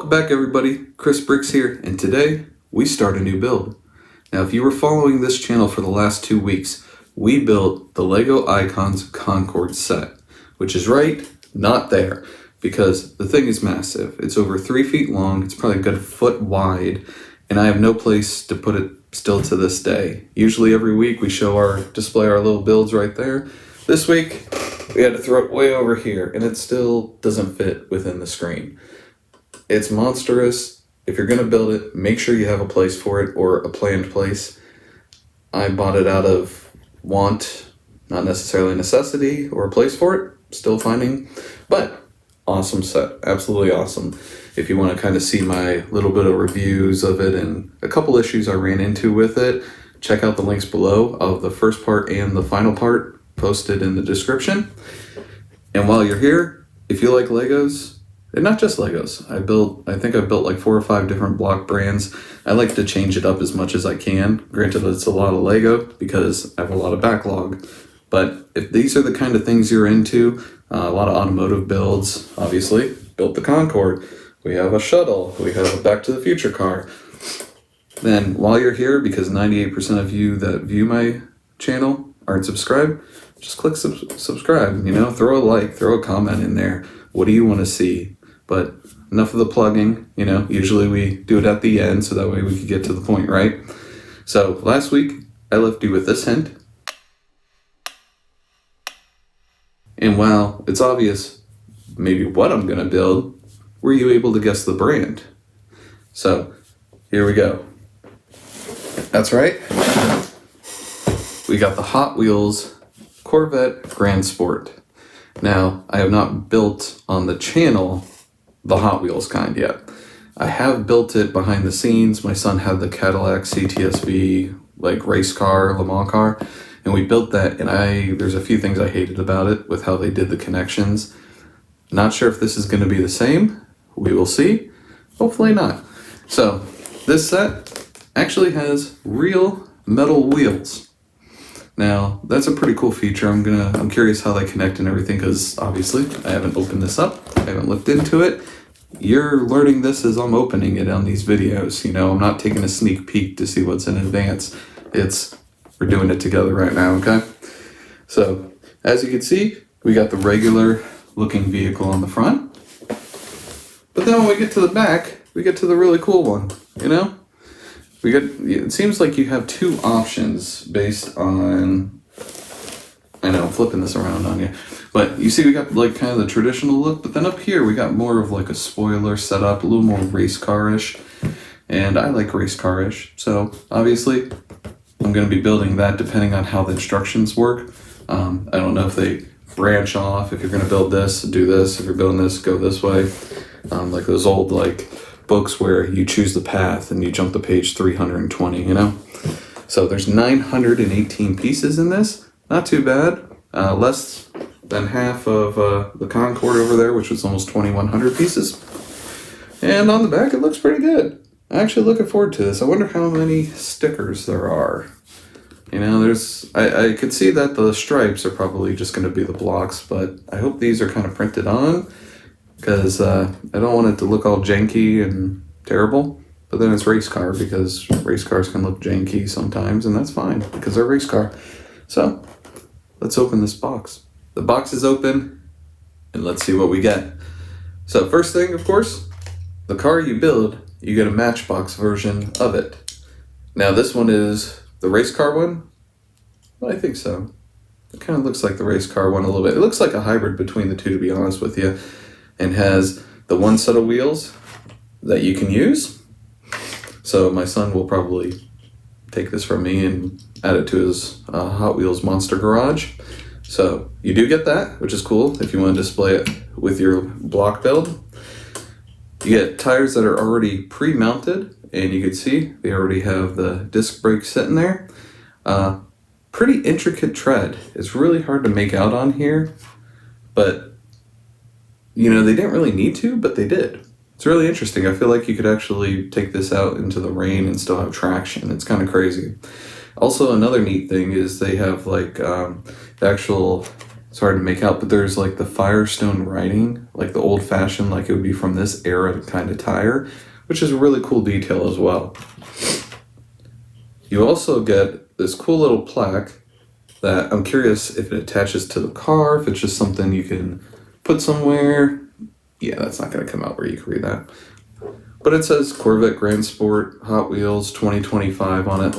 Welcome back everybody, Chris Bricks here, and today we start a new build. Now if you were following this channel for the last 2 weeks, we built the LEGO Icons Concorde set, which is right, not there, because the thing is massive. It's over 3 feet long, it's probably a good foot wide, and I have no place to put it still to this day. Usually every week we display our little builds right there. This week we had to throw it way over here, and it still doesn't fit within the screen. It's monstrous. If you're going to build it, make sure you have a place for it or a planned place. I bought it out of want, not necessarily necessity, or a place for it. Still finding, but awesome set. Absolutely awesome. If you want to kind of see my little bit of reviews of it and a couple issues I ran into with it, check out the links below of the first part and the final part posted in the description. And while you're here, if you like Legos, and not just Legos, I think I've built like 4 or 5 different block brands. I like to change it up as much as I can. Granted, it's a lot of Lego because I have a lot of backlog. But if these are the kind of things you're into, a lot of automotive builds, obviously, built the Concorde. We have a shuttle. We have a Back to the Future car. Then while you're here, because 98% of you that view my channel aren't subscribed, just click subscribe, throw a like, throw a comment in there. What do you want to see? But enough of the plugging, usually we do it at the end so that way we can get to the point, right? So last week I left you with this hint. And while it's obvious maybe what I'm going to build, were you able to guess the brand? So here we go. That's right. We got the Hot Wheels Corvette Grand Sport. Now, I have not built on the channel the Hot Wheels kind yet. I have built it behind the scenes. My son had the Cadillac CTSV, like race car, Le Mans car, and we built that, and there's a few things I hated about it with how they did the connections. Not sure if this is going to be the same. We will see. Hopefully not. So, this set actually has real metal wheels. Now, that's a pretty cool feature. I'm curious how they connect and everything, because obviously I haven't opened this up. I haven't looked into it. You're learning this as I'm opening it on these videos. I'm not taking a sneak peek to see what's in advance. We're doing it together right now, okay? So, as you can see, we got the regular looking vehicle on the front. But then when we get to the back, we get to the really cool one, It seems like you have 2 options based on, I know I'm flipping this around on you, but you see we got like kind of the traditional look, but then up here we got more of like a spoiler setup, a little more race car-ish, and I like race car-ish, so obviously I'm going to be building that depending on how the instructions work. I don't know if they branch off, if you're going to build this, do this, if you're building this, go this way, like those old books where you choose the path and you jump to page 320, So there's 918 pieces in this. Not too bad. Less than half of the Concorde over there, which was almost 2,100 pieces. And on the back, it looks pretty good. I'm actually looking forward to this. I wonder how many stickers there are. I could see that the stripes are probably just going to be the blocks, but I hope these are kind of printed on, because I don't want it to look all janky and terrible, but then it's race car, because race cars can look janky sometimes, and that's fine because they're race car. So let's open this box. The box is open, and let's see what we get. So first thing, of course, the car you build, you get a Matchbox version of it. Now this one is the race car one? I think so. It kind of looks like the race car one a little bit. It looks like a hybrid between the two, to be honest with you. And has the one set of wheels that you can use. So my son will probably take this from me and add it to his Hot Wheels Monster Garage. So you do get that, which is cool if you want to display it with your block build. You get tires that are already pre-mounted, and you can see they already have the disc brakes sitting there. Pretty intricate tread. It's really hard to make out on here, but they didn't really need to, but they did. It's really interesting. I feel like you could actually take this out into the rain and still have traction. It's kind of crazy. Also, another neat thing is they have the actual It's hard to make out, but there's like the Firestone writing, like the old fashioned, like it would be from this era kind of tire, which is a really cool detail as well. You also get this cool little plaque that I'm curious if it attaches to the car, if it's just something you can put somewhere. Yeah, that's not going to come out where you can read that. But it says Corvette Grand Sport, Hot Wheels 2025 on it.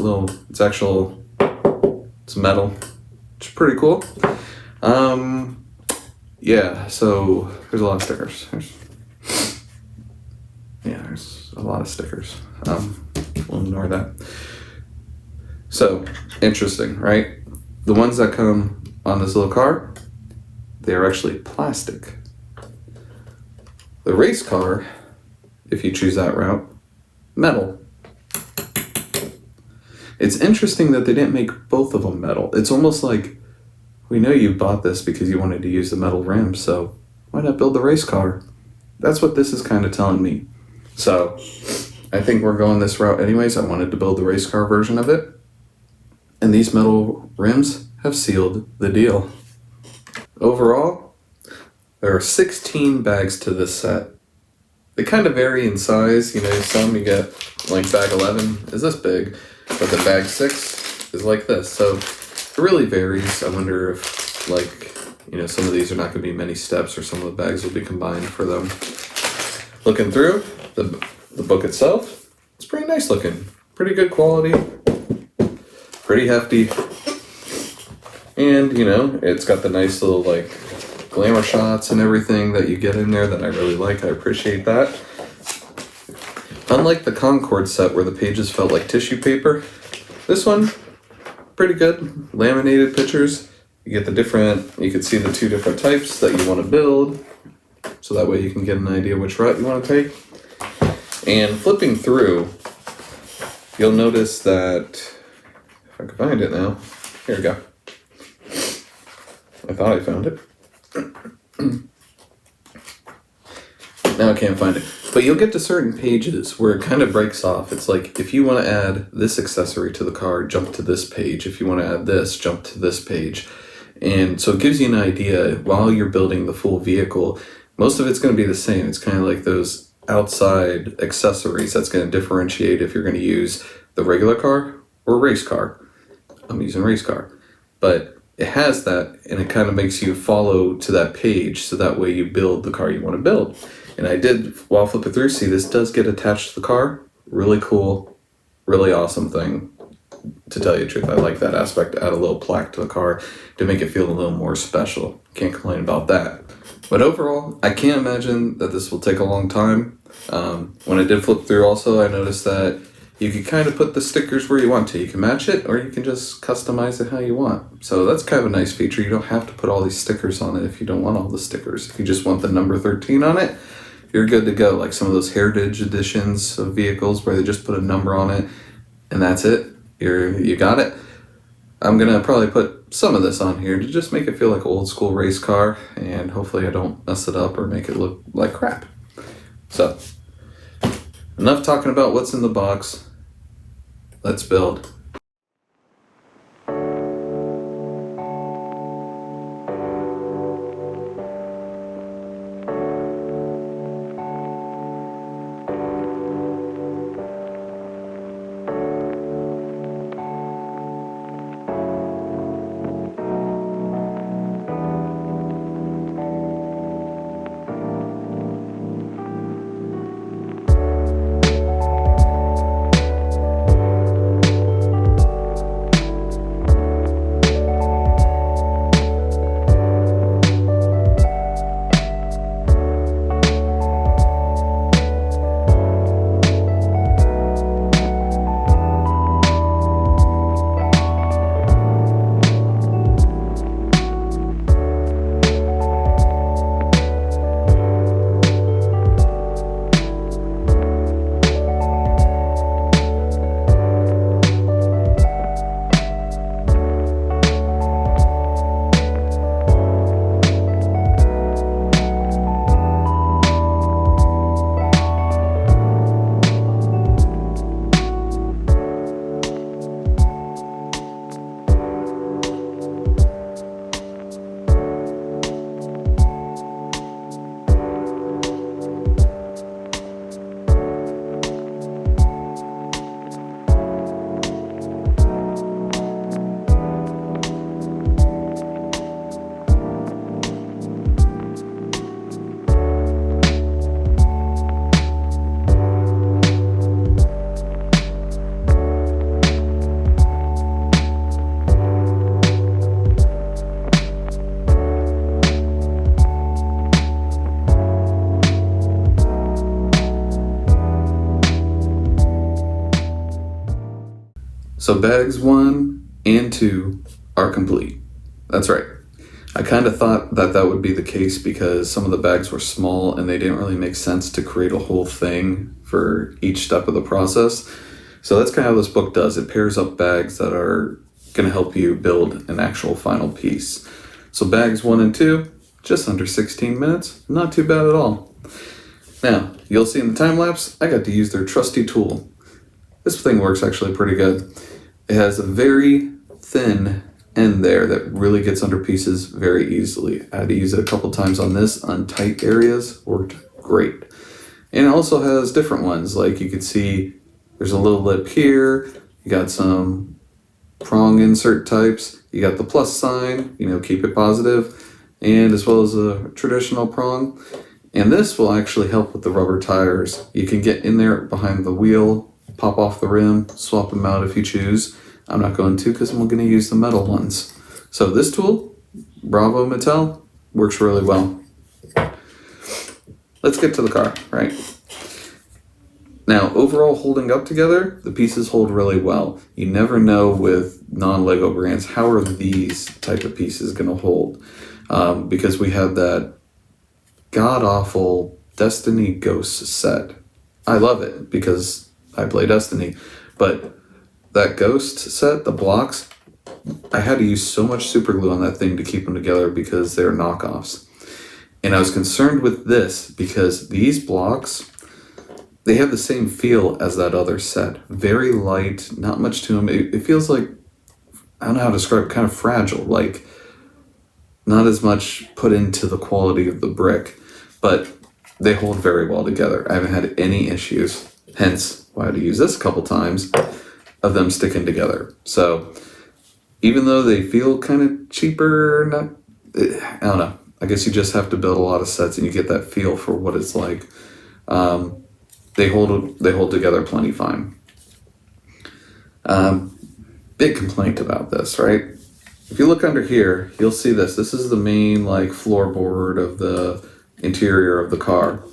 It's metal. It's pretty cool. Yeah, so there's a lot of stickers. There's a lot of stickers. We'll ignore that. So, interesting, right? The ones that come on this little car, they're actually plastic. The race car, if you choose that route, metal. It's interesting that they didn't make both of them metal. It's almost like, we know you bought this because you wanted to use the metal rims, so why not build the race car? That's what this is kind of telling me. So, I think we're going this route anyways. I wanted to build the race car version of it. And these metal rims have sealed the deal. Overall, there are 16 bags to this set. They kind of vary in size. Some you get, like bag 11 is this big, but the bag 6 is like this. So it really varies. I wonder if, some of these are not going to be many steps, or some of the bags will be combined for them. Looking through, the book itself, it's pretty nice looking. Pretty good quality. Pretty hefty. And, it's got the nice little, glamour shots and everything that you get in there that I really like. I appreciate that. Unlike the Concorde set where the pages felt like tissue paper, this one, pretty good. Laminated pictures. You get you can see the two different types that you want to build, so that way you can get an idea which route you want to take. And flipping through, you'll notice that, if I can find it now, here we go. I thought I found it. Now I can't find it. But you'll get to certain pages where it kind of breaks off. It's like, if you want to add this accessory to the car, jump to this page. If you want to add this, jump to this page. And so it gives you an idea while you're building the full vehicle. Most of it's going to be the same. It's kind of like those outside accessories that's going to differentiate if you're going to use the regular car or race car. I'm using race car. But it has that, and it kind of makes you follow to that page, so that way you build the car you want to build. And I did, while flipping through, see this does get attached to the car. Really cool, really awesome thing. To tell you the truth, I like that aspect. Add a little plaque to the car to make it feel a little more special. Can't complain about that. But overall, I can't imagine that this will take a long time. When I did flip through also, I noticed that you can kind of put the stickers where you want to. You can match it, or you can just customize it how you want. So that's kind of a nice feature. You don't have to put all these stickers on it if you don't want all the stickers. If you just want the number 13 on it, you're good to go. Like some of those heritage editions of vehicles where they just put a number on it and that's it. You got it. I'm going to probably put some of this on here to just make it feel like an old school race car, and hopefully I don't mess it up or make it look like crap. So, enough talking about what's in the box. Let's build. So bags 1 and 2 are complete. That's right. I kind of thought that that would be the case because some of the bags were small and they didn't really make sense to create a whole thing for each step of the process. So that's kind of how this book does. It pairs up bags that are going to help you build an actual final piece. So bags 1 and 2, just under 16 minutes. Not too bad at all. Now, you'll see in the time lapse, I got to use their trusty tool. This thing works actually pretty good. It has a very thin end there that really gets under pieces very easily. I had to use it a couple times on this, on tight areas, worked great. And it also has different ones, like you can see there's a little lip here, you got some prong insert types, you got the plus sign, keep it positive, and as well as a traditional prong. And this will actually help with the rubber tires. You can get in there behind the wheel, pop off the rim, swap them out if you choose. I'm not going to because I'm going to use the metal ones. So this tool, bravo Mattel, works really well. Let's get to the car, right? Now, overall holding up together, the pieces hold really well. You never know with non-Lego brands, how are these type of pieces going to hold? Because we had that god-awful Destiny Ghost set. I love it because I play Destiny, but that Ghost set, the blocks, I had to use so much super glue on that thing to keep them together because they're knockoffs. And I was concerned with this because these blocks, they have the same feel as that other set. Very light, not much to them. It feels like, I don't know how to describe it, kind of fragile, like not as much put into the quality of the brick, but they hold very well together. I haven't had any issues, hence why I had to use this a couple times, of them sticking together. So even though they feel kind of cheaper, I don't know. I guess you just have to build a lot of sets and you get that feel for what it's like. They hold together plenty fine. Big complaint about this, right? If you look under here, you'll see this. This is the main floorboard of the interior of the car.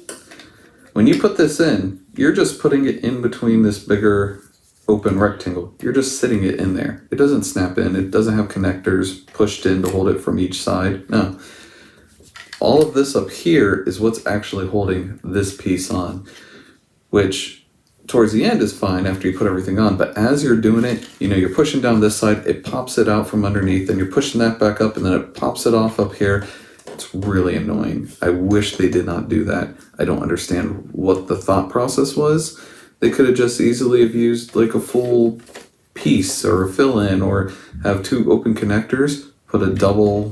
When you put this in, you're just putting it in between this bigger open rectangle. You're just sitting it in there. It doesn't snap in. It doesn't have connectors pushed in to hold it from each side. No. All of this up here is what's actually holding this piece on, which towards the end is fine after you put everything on, but as you're doing it, you're pushing down this side, it pops it out from underneath, and you're pushing that back up, and then it pops it off up here. It's really annoying. I wish they did not do that. I don't understand what the thought process was. They could have just easily have used a full piece or a fill-in, or have two open connectors, put a double,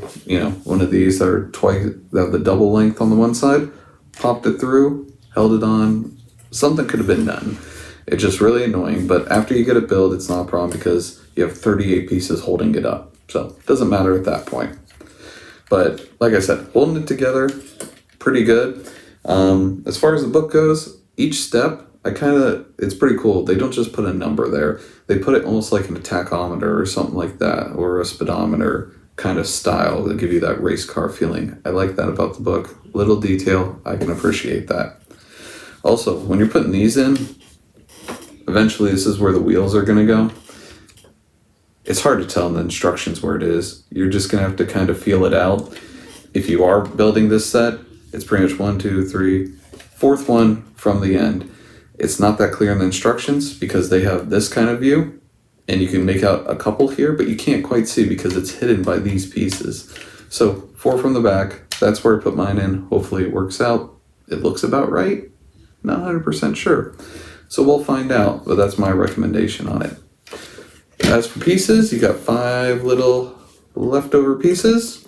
one of these that are twice, that have the double length on the one side, popped it through, held it on. Something could have been done. It's just really annoying, but after you get it built, it's not a problem because you have 38 pieces holding it up. So it doesn't matter at that point. But like I said, holding it together, pretty good. As far as the book goes, each step, it's pretty cool. They don't just put a number there. They put it almost like in a tachometer or something like that, or a speedometer kind of style to give you that race car feeling. I like that about the book. Little detail, I can appreciate that. Also, when you're putting these in, eventually this is where the wheels are going to go. It's hard to tell in the instructions where it is. You're just going to have to kind of feel it out. If you are building this set, it's pretty much 1, 2, 3, fourth one from the end. It's not that clear in the instructions because they have this kind of view, and you can make out a couple here, but you can't quite see because it's hidden by these pieces. So 4 from the back, that's where I put mine in. Hopefully it works out. It looks about right. Not 100% sure. So we'll find out, but that's my recommendation on it. As for pieces, you got 5 little leftover pieces.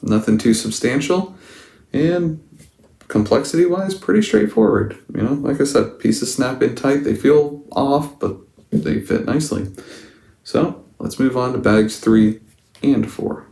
Nothing too substantial. And complexity-wise, pretty straightforward. Like I said, pieces snap in tight. They feel off, but they fit nicely. So let's move on to bags 3 and 4.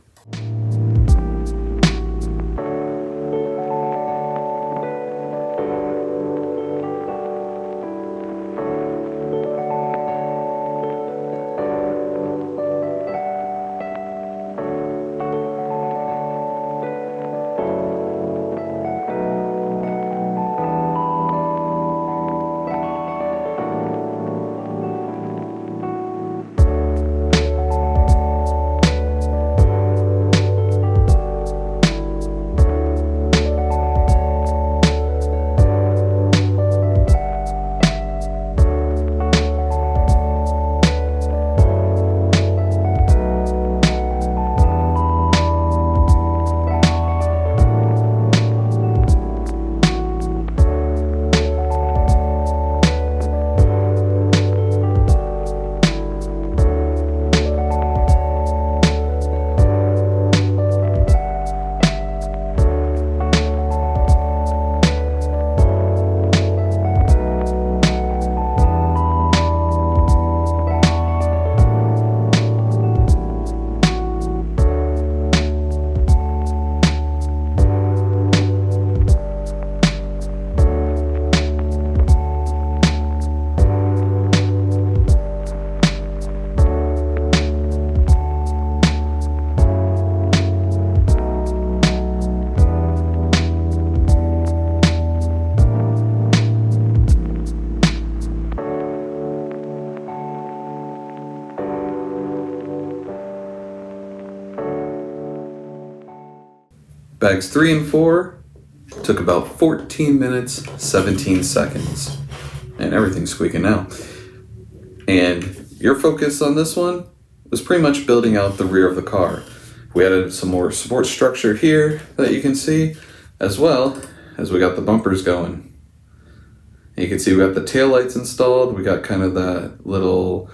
Bags 3 and 4 took about 14 minutes, 17 seconds. And everything's squeaking now. And your focus on this one was pretty much building out the rear of the car. We added some more support structure here that you can see, as well as we got the bumpers going. And you can see we got the taillights installed. We got kind of that little,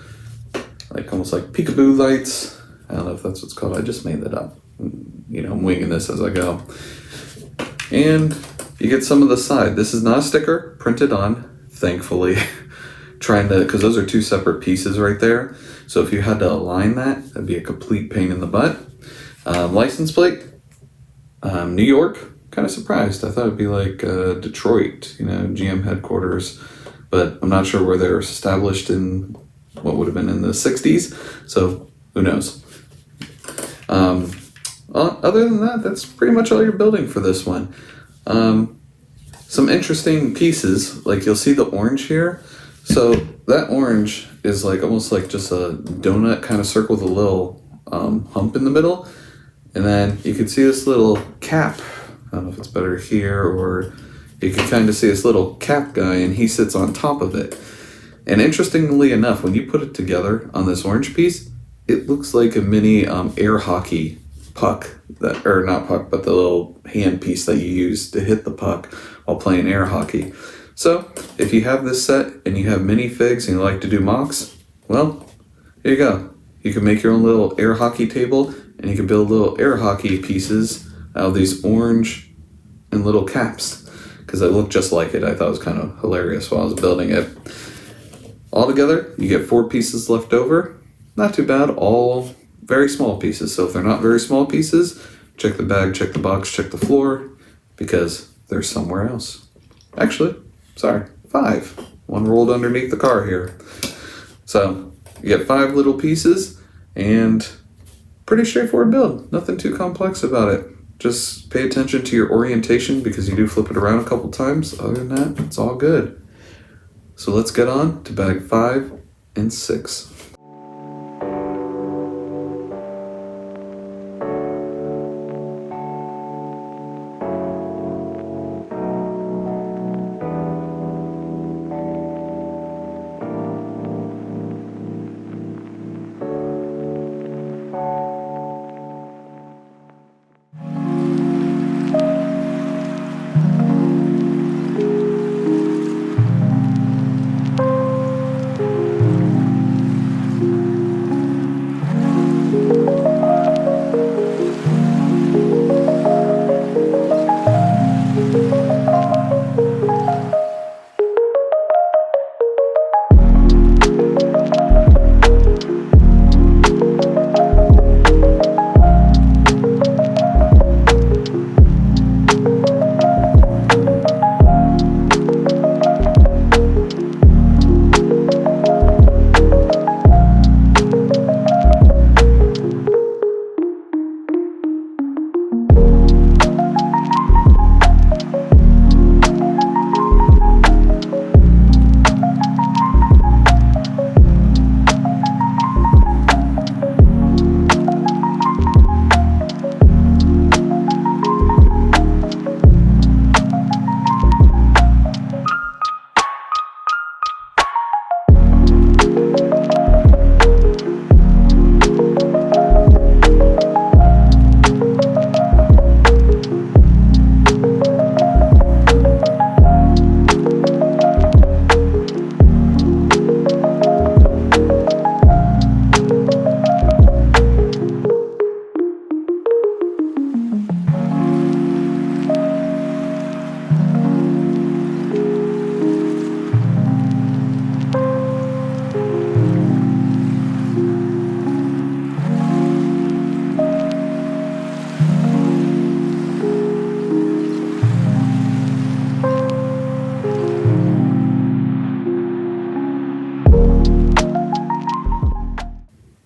almost like peekaboo lights. I don't know if that's what's called. I just made that up. I'm winging this as I go. And you get some of the side. This is not a sticker printed on, thankfully. Because those are two separate pieces right there. So if you had to align that, that'd be a complete pain in the butt. License plate, New York. Kind of surprised. I thought it'd be like Detroit, GM headquarters. But I'm not sure where they're established in what would have been in the 60s. So who knows? Other than that, that's pretty much all you're building for this one. Some interesting pieces, like you'll see the orange here. So that orange is almost like just a donut kind of circle with a little hump in the middle. And then you can see this little cap. I don't know if it's better here, or you can kind of see this little cap guy, and he sits on top of it. And interestingly enough, when you put it together on this orange piece, it looks like a mini air hockey puck, not puck, but the little hand piece that you use to hit the puck while playing air hockey. So if you have this set and you have minifigs and you like to do mocks, well, here you go. You can make your own little air hockey table, and you can build little air hockey pieces out of these orange and little caps, because they look just like it. I thought it was kind of hilarious while I was building it. Altogether, you get 4 pieces left over. Not too bad, all very small pieces. So if they're not very small pieces, check the bag, check the box, check the floor, because they're somewhere else. Actually, 5. One rolled underneath the car here. So you get 5 little pieces, and pretty straightforward build. Nothing too complex about it. Just pay attention to your orientation, because you do flip it around a couple times. Other than that, it's all good. So let's get on to bag 5 and 6.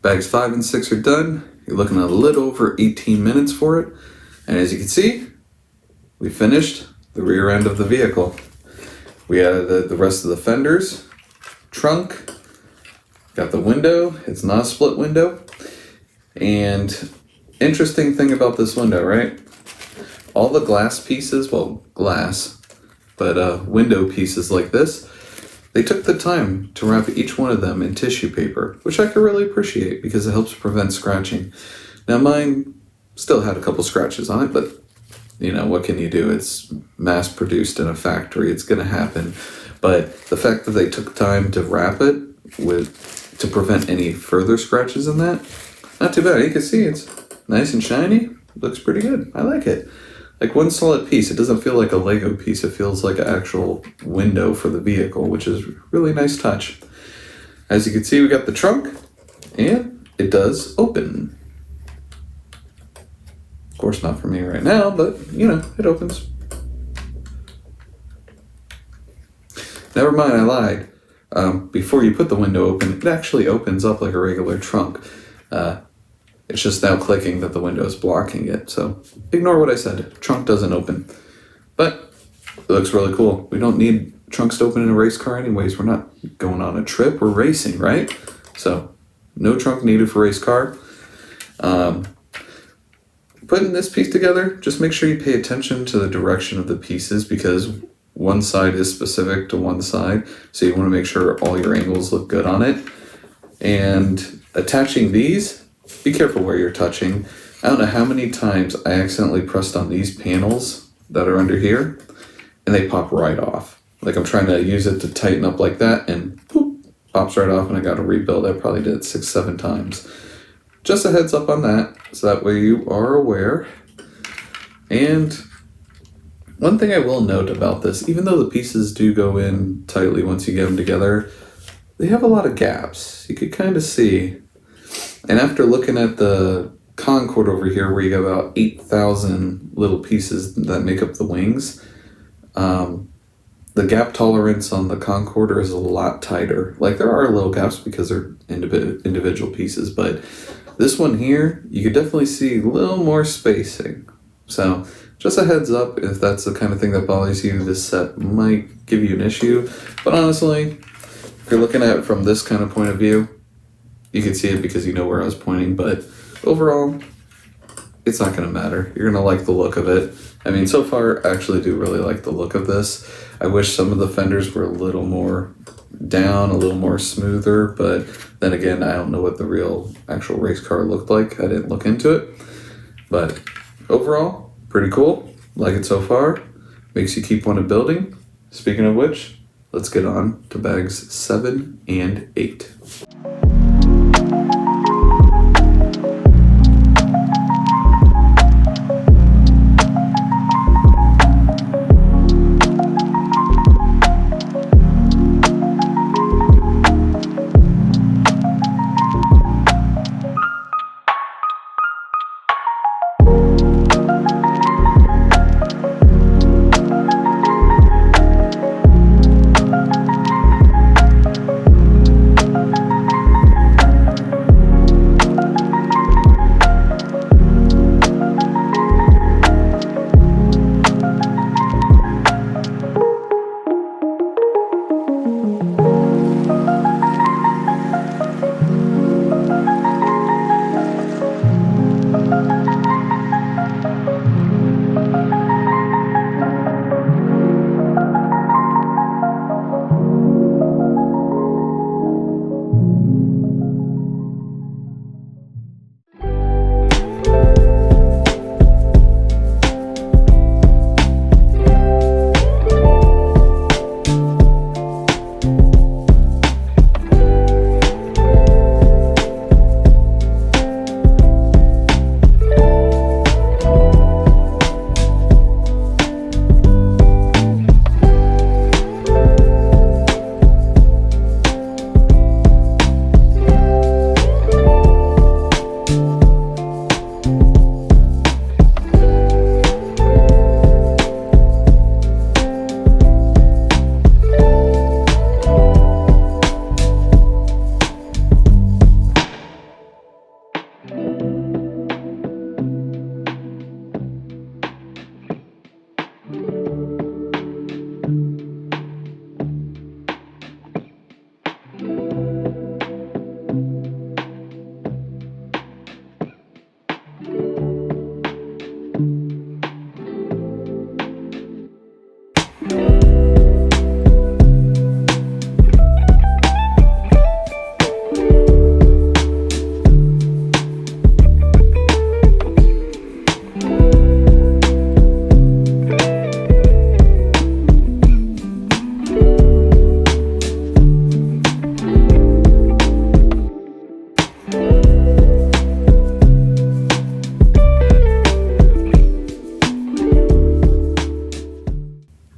Bags 5 and 6 are done. You're looking at a little over 18 minutes for it. And as you can see, we finished the rear end of the vehicle. We added the rest of the fenders, trunk, got the window. It's not a split window. And interesting thing about this window, right? all the glass pieces, well, glass, but window pieces like this, they took the time to wrap each one of them in tissue paper, which I could really appreciate because it helps prevent scratching. Now mine still had a couple scratches on it, but you know, what can you do? It's mass produced in a factory, it's gonna happen. But the fact that they took time to wrap it to prevent any further scratches in that, not too bad. You can see it's nice and shiny, looks pretty good. I like it. Like one solid piece. It doesn't feel like a Lego piece. It feels like an actual window for the vehicle, which is really nice touch. As you can see, we got the trunk, and it does open. Of course, not for me right now, but you know, it opens. Never mind, I lied. Before you put the window open, it actually opens up like a regular trunk. It's just now clicking that the window is blocking it, so ignore what I said. Trunk doesn't open. But it looks really cool. We don't need trunks to open in a race car anyways. We're not going on a trip, we're racing, right? So no trunk needed for race car. Putting this piece together, just make sure you pay attention to the direction of the pieces because one side is specific to one side, so you want to make sure all your angles look good on it. And attaching these, be careful where you're touching. I don't know how many times I accidentally pressed on these panels that are under here, and they pop right off. Like I'm trying to use it to tighten up like that, and boop, pops right off, and I got to rebuild. I probably did it 6-7 times. Just a heads up on that, so that way you are aware. And one thing I will note about this, even though the pieces do go in tightly once you get them together, they have a lot of gaps. You could kind of see. And after looking at the Concorde over here, where you got about 8,000 little pieces that make up the wings, the gap tolerance on the Concorde is a lot tighter. Like there are little gaps because they're individual pieces, but this one here, you could definitely see a little more spacing. So just a heads up, if that's the kind of thing that bothers you, this set might give you an issue. But honestly, if you're looking at it from this kind of point of view, you can see it because you know where I was pointing, but overall, it's not going to matter. You're going to like the look of it. I mean, so far, I actually do really like the look of this. I wish some of the fenders were a little more down, a little more smoother, but then again, I don't know what the real actual race car looked like. I didn't look into it, but overall, pretty cool. Like it so far. Makes you keep wanting building. Speaking of which, let's get on to bags 7 and 8.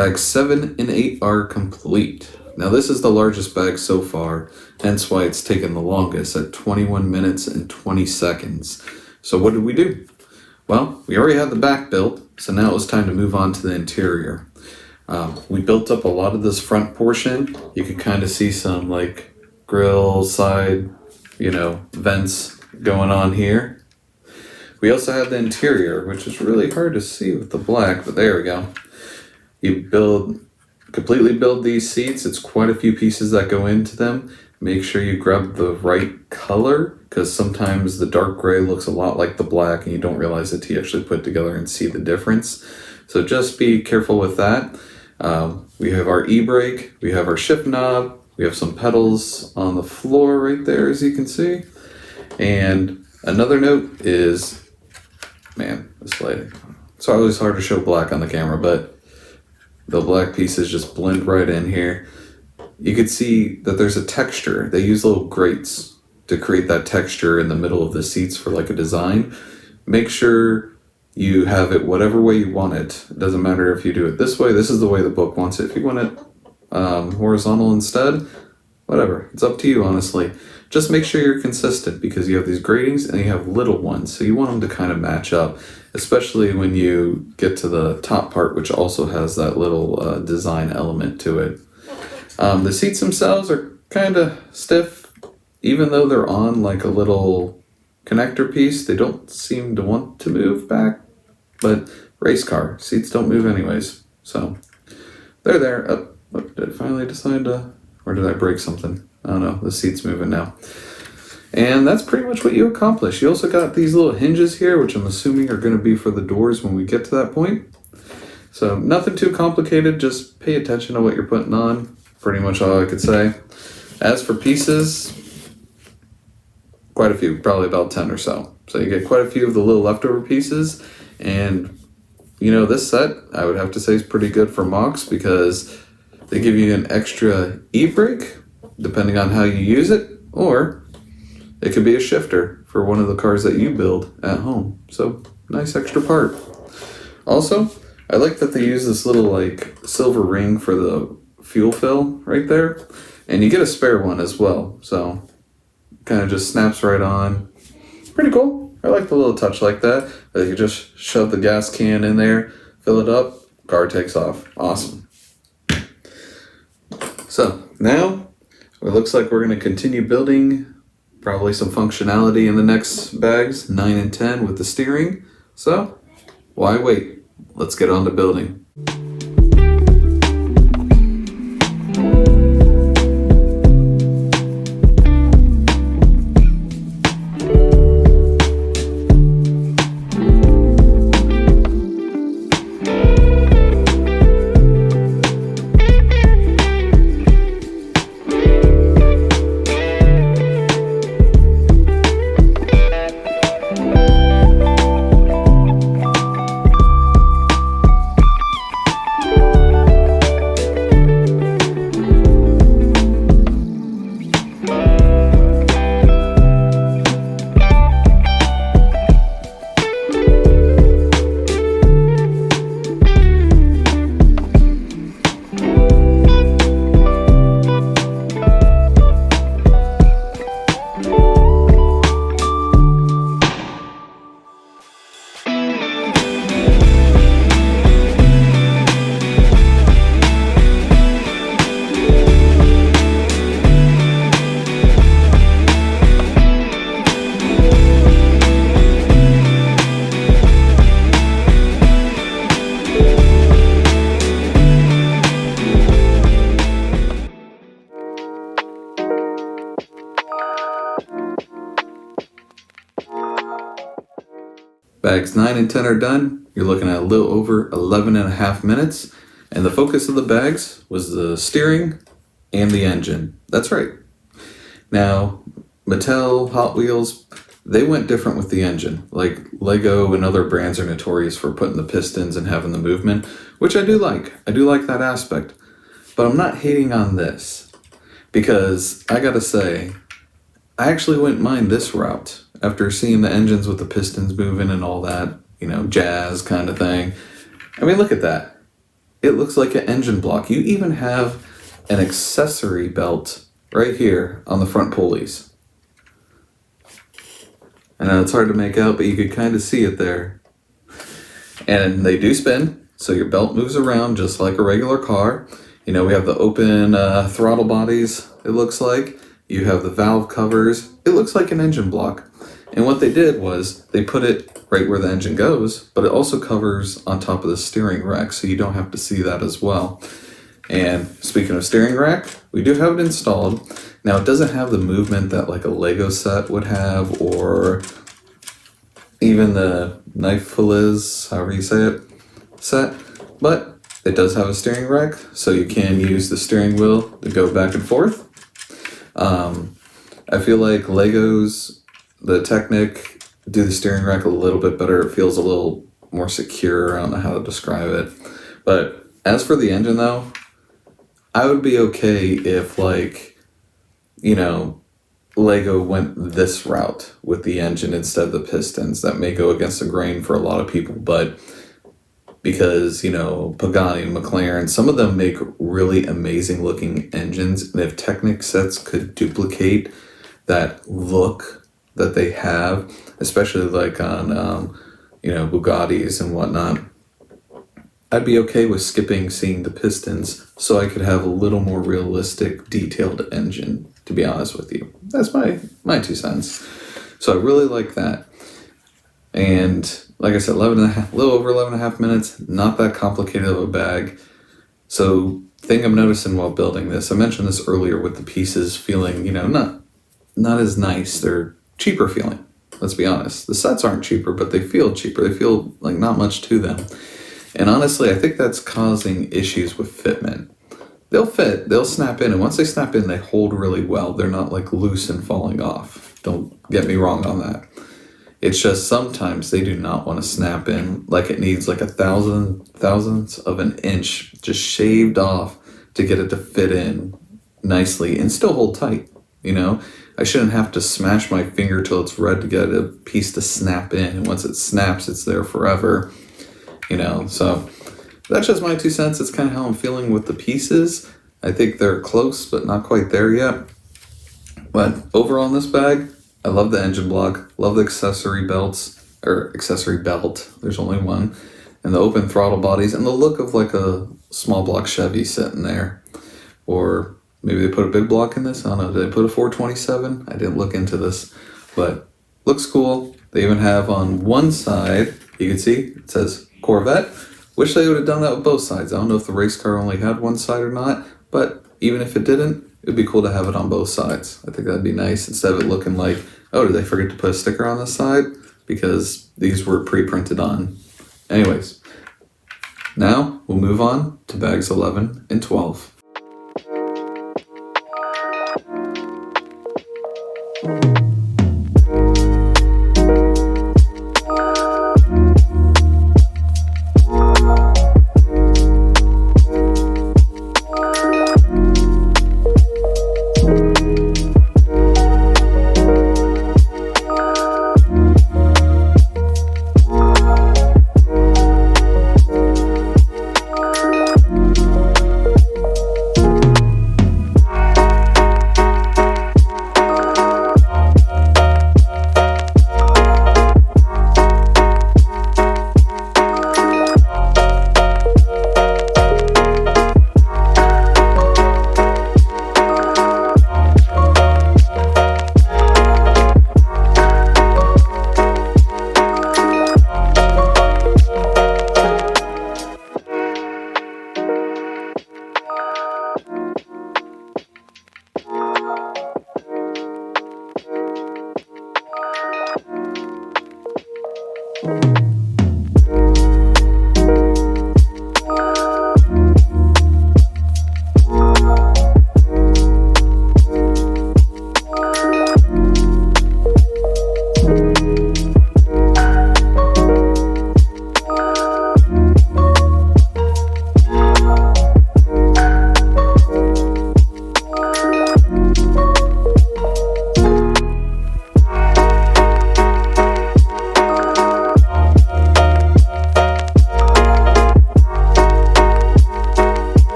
Bags 7 and 8 are complete. Now this is the largest bag so far, hence why it's taken the longest at 21 minutes and 20 seconds. So what did we do? Well, we already had the back built, so now it was time to move on to the interior. We built up a lot of this front portion. You could kind of see some like grill side, vents going on here. We also had the interior, which is really hard to see with the black, but there we go. You completely build these seats. It's quite a few pieces that go into them. Make sure you grab the right color, because sometimes the dark gray looks a lot like the black and you don't realize it till you actually put it together and see the difference. So just be careful with that. We have our e-brake, we have our shift knob, we have some pedals on the floor right there, as you can see. And another note is, this lighting. It's always hard to show black on the camera, but the black pieces just blend right in here. You could see that there's a texture. They use little grates to create that texture in the middle of the seats for like a design. Make sure you have it whatever way you want it. It doesn't matter if you do it this way. This is the way the book wants it. If you want it horizontal instead, whatever. It's up to you, honestly. Just make sure you're consistent, because you have these gratings and you have little ones. So you want them to kind of match up, especially when you get to the top part, which also has that little design element to it. The seats themselves are kind of stiff. Even though they're on like a little connector piece, they don't seem to want to move back. But race car seats don't move anyways. So they're there. Did it finally decide to, or did I break something? I don't know. The seat's moving now. And that's pretty much what you accomplish. You also got these little hinges here, which I'm assuming are going to be for the doors when we get to that point. So nothing too complicated. Just pay attention to what you're putting on. Pretty much all I could say. As for pieces, quite a few, probably about 10 or so. So you get quite a few of the little leftover pieces. And, this set, I would have to say, is pretty good for mocks, because they give you an extra e-brake, depending on how you use it, or it could be a shifter for one of the cars that you build at home. So, nice extra part. Also, I like that they use this little like silver ring for the fuel fill right there, and you get a spare one as well. So, kind of just snaps right on. Pretty cool. I like the little touch like that. You just shove the gas can in there, fill it up, car takes off. Awesome. So now it looks like we're going to continue building probably some functionality in the next bags, 9 and 10 with the steering. So why wait? Let's get on to building. Bags 9 and 10 are done. You're looking at a little over 11 and a half minutes. And the focus of the bags was the steering and the engine. That's right. Now, Mattel, Hot Wheels, they went different with the engine. Like Lego and other brands are notorious for putting the pistons and having the movement, which I do like. I do like that aspect. But I'm not hating on this, because I gotta say, I actually wouldn't mind this route after seeing the engines with the pistons moving and all that, jazz kind of thing. I mean, look at that. it looks like an engine block. You even have an accessory belt right here on the front pulleys. I know it's hard to make out, but you could kind of see it there. And they do spin, so your belt moves around just like a regular car. You know, we have the open throttle bodies, it looks like. You have the valve covers. It looks like an engine block. And what they did was they put it right where the engine goes, but it also covers on top of the steering rack, so you don't have to see that as well. And speaking of steering rack, we do have it installed. Now, it doesn't have the movement that like a Lego set would have, or even the knife fillets, however you say it, set. But it does have a steering rack, so you can use the steering wheel to go back and forth. I feel like Legos, the Technic, do the steering rack a little bit better. It feels a little more secure. I don't know how to describe it. But as for the engine, though, I would be okay if, like, you know, Lego went this route with the engine instead of the pistons. That may go against the grain for a lot of people, but because, you know, Pagani and McLaren, some of them make really amazing looking engines, and if Technic sets could duplicate that look that they have, especially like on, you know, Bugattis and whatnot, I'd be okay with skipping seeing the pistons so I could have a little more realistic, detailed engine, to be honest with you. That's my 2 cents. So I really like that. And like I said, a little over 11 and a half minutes, not that complicated of a bag. So thing I'm noticing while building this, I mentioned this earlier with the pieces feeling, you know, not as nice. They're cheaper feeling. Let's be honest. The sets aren't cheaper, but they feel cheaper. They feel like not much to them. And honestly, I think that's causing issues with fitment. They'll fit, they'll snap in, and once they snap in, they hold really well. They're not like loose and falling off. Don't get me wrong on that. It's just sometimes they do not want to snap in like it needs like thousandths of an inch just shaved off to get it to fit in nicely and still hold tight, you know? I shouldn't have to smash my finger till it's red to get a piece to snap in, and once it snaps, it's there forever, you know? So that's just my 2 cents. It's kind of how I'm feeling with the pieces. I think they're close, but not quite there yet. But overall in this bag, I love the engine block, love the accessory belts, or accessory belt, there's only one, and the open throttle bodies, and the look of like a small block Chevy sitting there. Or maybe they put a big block in this, I don't know, did they put a 427? I didn't look into this, but looks cool. They even have on one side, you can see, it says Corvette. Wish they would have done that with both sides. I don't know if the race car only had one side or not, but even if it didn't, it'd be cool to have it on both sides. I think that'd be nice instead of it looking like, oh, did they forget to put a sticker on this side? Because these were pre-printed on. Anyways, now we'll move on to bags 11 and 12.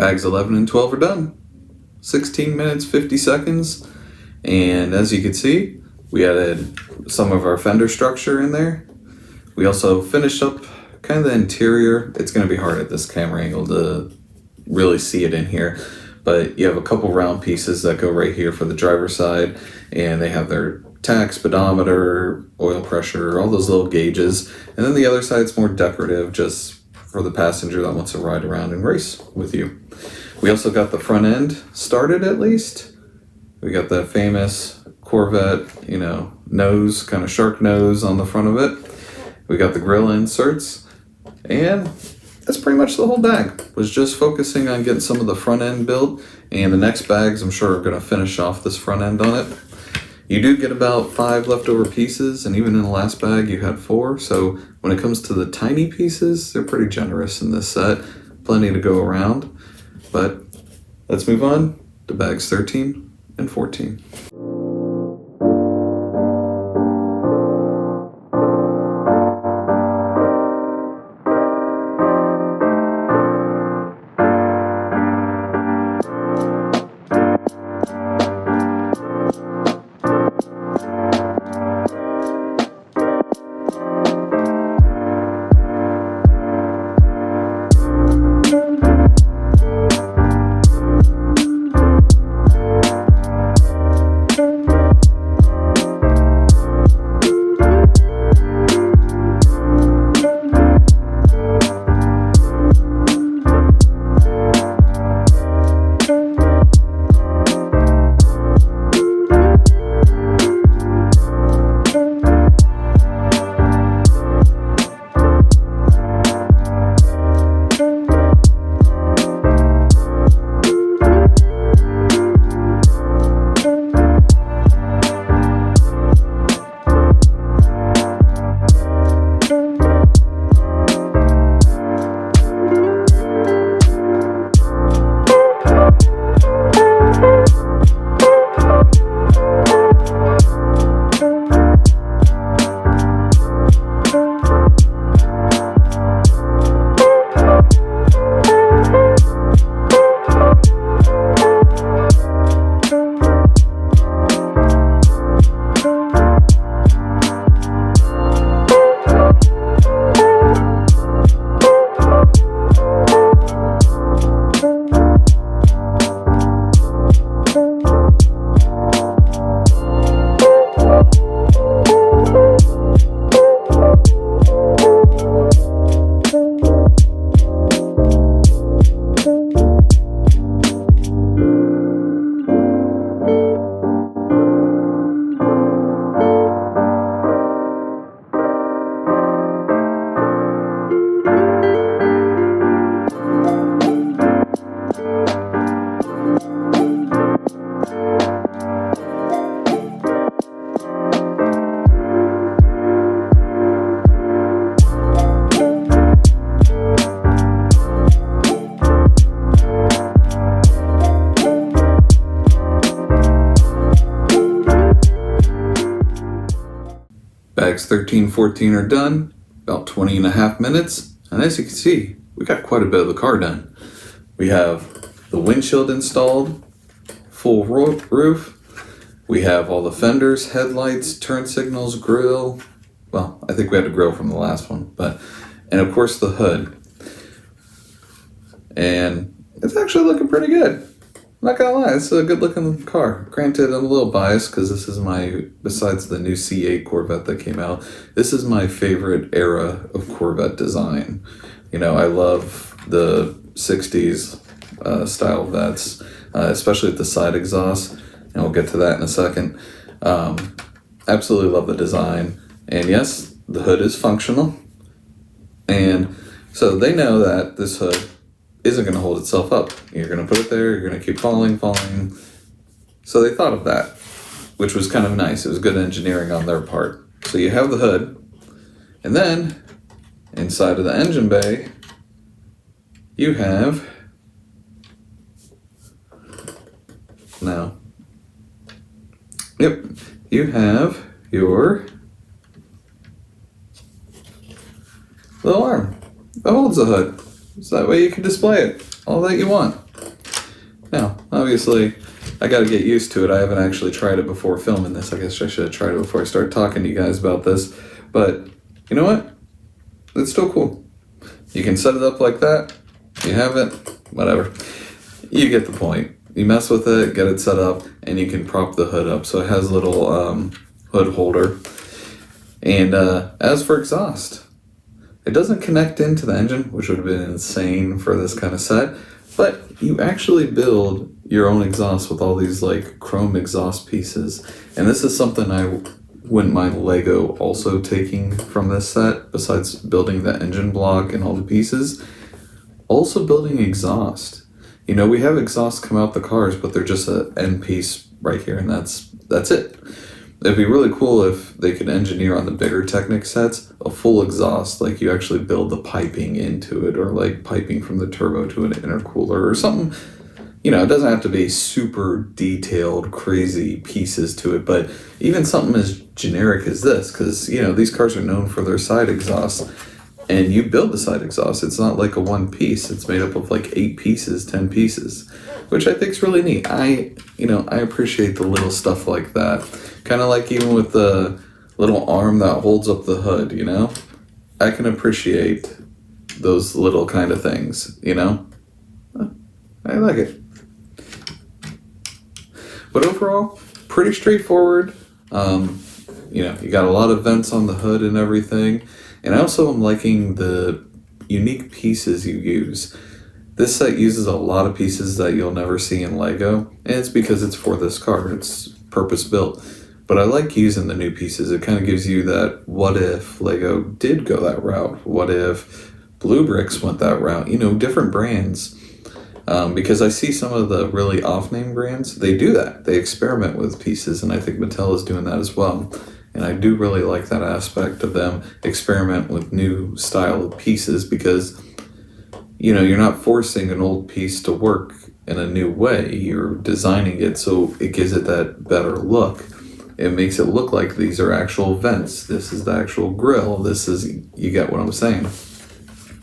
Bags 11 and 12 are done. 16 minutes, 50 seconds. And as you can see, we added some of our fender structure in there. We also finished up kind of the interior. It's going to be hard at this camera angle to really see it in here, but you have a couple round pieces that go right here for the driver's side, and they have their tach, speedometer, oil pressure, all those little gauges. And then the other side's more decorative, just for the passenger that wants to ride around and race with you. We also got the front end started, at least. We got the famous Corvette, nose, kind of shark nose on the front of it. We got the grill inserts, and that's pretty much the whole bag. Was just focusing on getting some of the front end built, and the next bags I'm sure are going to finish off this front end on it. You do get about 5 leftover pieces, and even in the last bag you had 4, so when it comes to the tiny pieces, they're pretty generous in this set. Plenty to go around, but let's move on to bags 13 and 14. Bags 13, 14 are done, about 20 and a half minutes. And as you can see, we got quite a bit of the car done. We have the windshield installed, full roof. We have all the fenders, headlights, turn signals, grill. Well, I think we had a grill from the last one, and of course the hood. And it's actually looking pretty good. I'm not gonna lie, it's a good looking car. Granted, I'm a little biased because this is besides the new C8 Corvette that came out, this is my favorite era of Corvette design. I love the 60s style Vettes, especially with the side exhaust, and we'll get to that in a second. Absolutely love the design. And yes, the hood is functional. And so they know that this hood isn't going to hold itself up. You're going to put it there, you're going to keep falling. So they thought of that, which was kind of nice. It was good engineering on their part. So you have the hood, and then inside of the engine bay, you have you have your little arm that holds the hood. So that way you can display it all that you want. obviously, I got to get used to it. I haven't actually tried it before filming this. I guess I should have tried it before I started talking to you guys about this. But you know what? It's still cool. You can set it up like that. You have it, whatever. You get the point. You mess with it, get it set up, and you can prop the hood up. So it has a little hood holder. And as for exhaust, it doesn't connect into the engine, which would have been insane for this kind of set. But you actually build your own exhaust with all these like chrome exhaust pieces. And this is something I wouldn't mind Lego also taking from this set, besides building the engine block and all the pieces. Also building exhaust. You know, we have exhaust come out the cars, but they're just an end piece right here, and that's it. It'd be really cool if they could engineer on the bigger Technic sets a full exhaust, like you actually build the piping into it, or like piping from the turbo to an intercooler or something. You know, it doesn't have to be super detailed, crazy pieces to it, but even something as generic as this, because, you know, these cars are known for their side exhaust. And you build the side exhaust. It's not like a one piece. It's made up of like 8 pieces, 10 pieces, which I think is really neat. I appreciate the little stuff like that. Kind of like even with the little arm that holds up the hood, you know? I can appreciate those little kind of things, you know? I like it. But overall, pretty straightforward. You know, you got a lot of vents on the hood and everything. And I also am liking the unique pieces you use. This set uses a lot of pieces that you'll never see in Lego, and it's because it's for this car. It's purpose built. But I like using the new pieces. It kind of gives you that, what if Lego did go that route? What if Blue Bricks went that route? You know, different brands. Because I see some of the really off-name brands, they do that. They experiment with pieces, and I think Mattel is doing that as well. And I do really like that aspect of them experiment with new style of pieces, because, you know, you're not forcing an old piece to work in a new way. You're designing it so it gives it that better look. It makes it look like these are actual vents. This is the actual grill. This is, you get what I'm saying.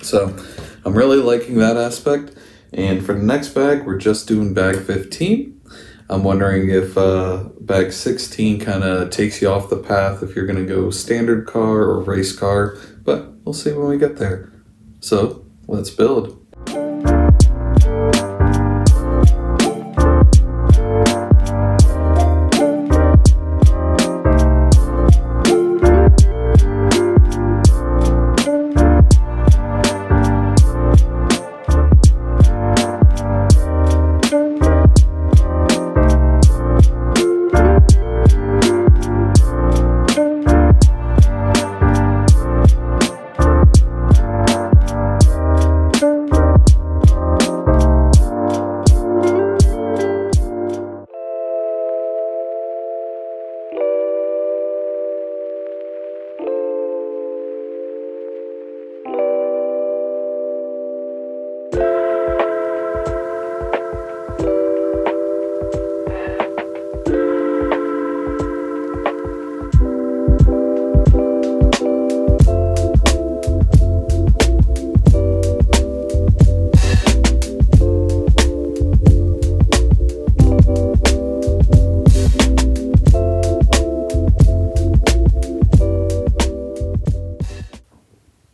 So I'm really liking that aspect. And for the next bag, we're just doing bag 15. I'm wondering if bag 16 kind of takes you off the path if you're going to go standard car or race car, but we'll see when we get there. So let's build.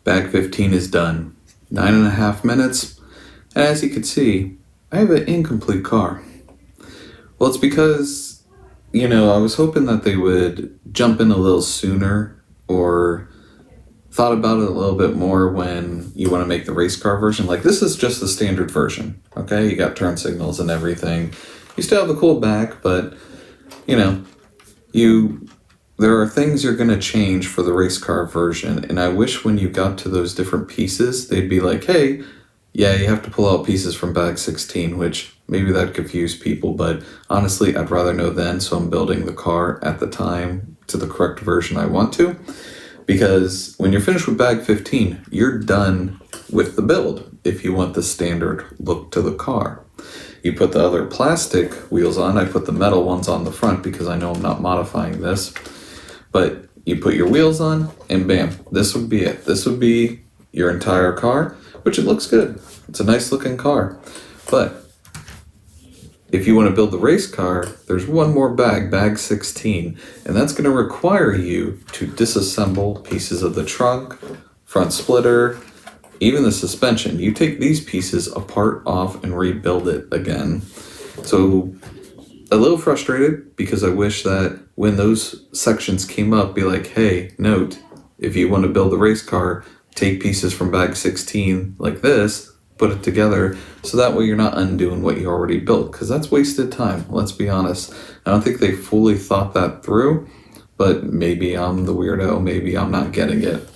Bag 15 is done. 9.5 minutes. And as you can see, I have an incomplete car. Well, it's because, you know, I was hoping that they would jump in a little sooner, or thought about it a little bit more when you want to make the race car version. Like, this is just the standard version, okay? You got turn signals and everything. You still have the cool back, but, you know, there are things you're going to change for the race car version, and I wish when you got to those different pieces, they'd be like, hey, yeah, you have to pull out pieces from bag 16, which maybe that confused people, but honestly, I'd rather know then, so I'm building the car at the time to the correct version I want to, because when you're finished with bag 15, you're done with the build if you want the standard look to the car. You put the other plastic wheels on. I put the metal ones on the front because I know I'm not modifying this. But you put your wheels on, and bam, this would be it. This would be your entire car, which it looks good. It's a nice looking car. But If you want to build the race car, there's one more bag, bag 16, and that's going to require you to disassemble pieces of the trunk, front splitter, even the suspension. You take these pieces apart, off, and rebuild it again. So a little frustrated because I wish that when those sections came up, be like, hey, note, if you want to build the race car, take pieces from bag 16 like this, put it together, so that way you're not undoing what you already built, because that's wasted time, let's be honest. I don't think they fully thought that through, but maybe I'm the weirdo, maybe I'm not getting it.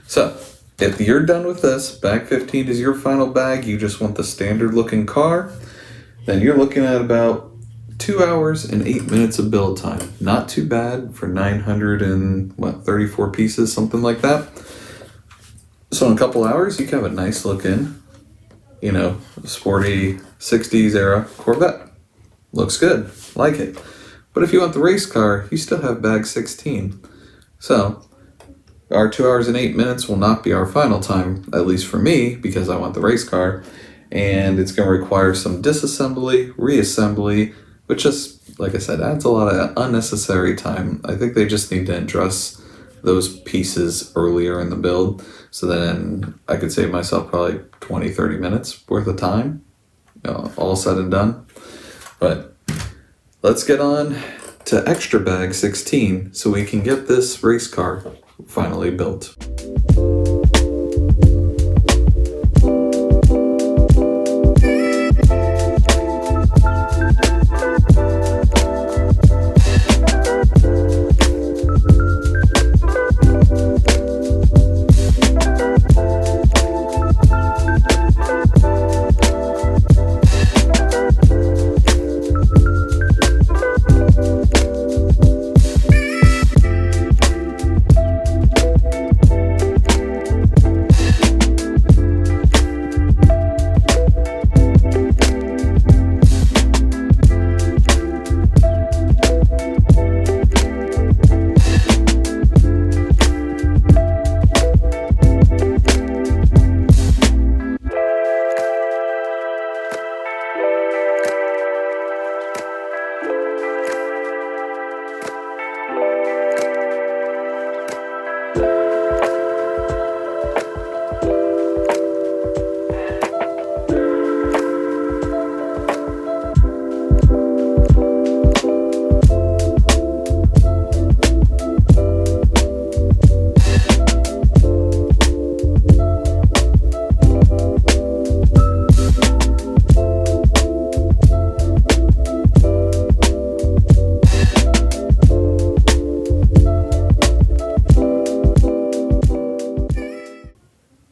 So, if you're done with this, bag 15 is your final bag, you just want the standard looking car, then you're looking at about 2 hours and 8 minutes of build time. Not too bad for 934 pieces, something like that. So in a couple hours, you can have a nice looking, sporty 60s era Corvette. Looks good, like it. But if you want the race car, you still have bag 16. So our 2 hours and 8 minutes will not be our final time, at least for me, because I want the race car. And it's going to require some disassembly, reassembly, which just, like I said, adds a lot of unnecessary time. I think they just need to address those pieces earlier in the build, so then I could save myself probably 20-30 minutes worth of time, all said and done. But let's get on to extra bag 16 so we can get this race car finally built.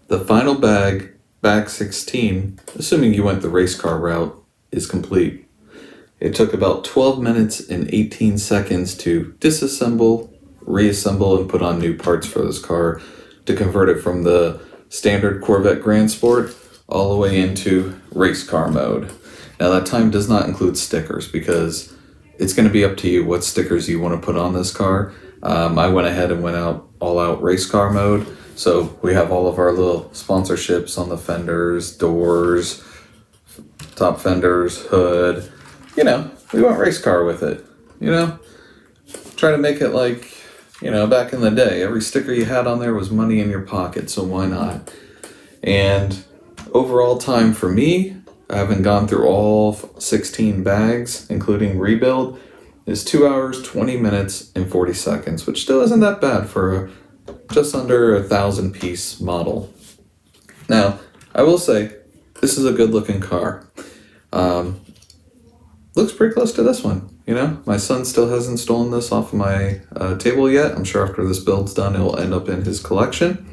The final bag, bag 16, assuming you went the race car route, is complete. It took about 12 minutes and 18 seconds to disassemble, reassemble, and put on new parts for this car to convert it from the standard Corvette Grand Sport all the way into race car mode. Now that time does not include stickers because it's going to be up to you what stickers you want to put on this car. I went ahead and went all out race car mode. So we have all of our little sponsorships on the fenders, doors, top fenders, hood. We went race car with it. Try to make it like, back in the day. Every sticker you had on there was money in your pocket, so why not? And overall time for me, I haven't gone through all 16 bags, including rebuild, is 2 hours, 20 minutes, and 40 seconds, which still isn't that bad for just under 1,000 piece model. Now, I will say, this is a good looking car. Looks pretty close to this one. My son still hasn't stolen this off of my table yet. I'm sure after this build's done, it'll end up in his collection.